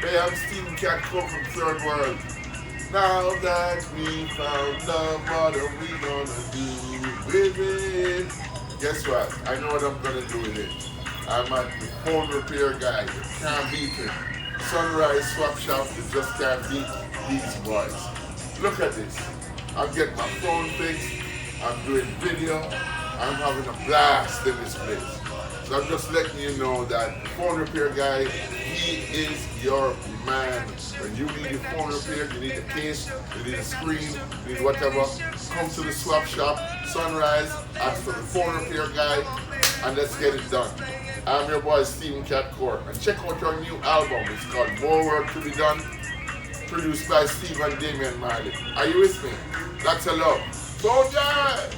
Hey, I'm Stephen Coore from Third World. Now that we found love, what are we gonna do with it? Guess what? I know what I'm gonna do with it. I'm at the phone repair guy. You can't beat it. Sunrise Swap Shop, you just can't beat these boys. Look at this. I'm getting my phone fixed. I'm doing video. I'm having a blast in this place. So I'm just letting you know that the phone repair guy, he is your man. When you need your phone repaired, you need a case, you need a screen, you need whatever, come to the swap shop, Sunrise, ask for the phone repair guy, and let's get it done. I'm your boy Stephen Coore, and check out our new album. It's called More Work to Be Done, produced by Stephen and Damian Marley. Are you with me? That's a love. Soldier!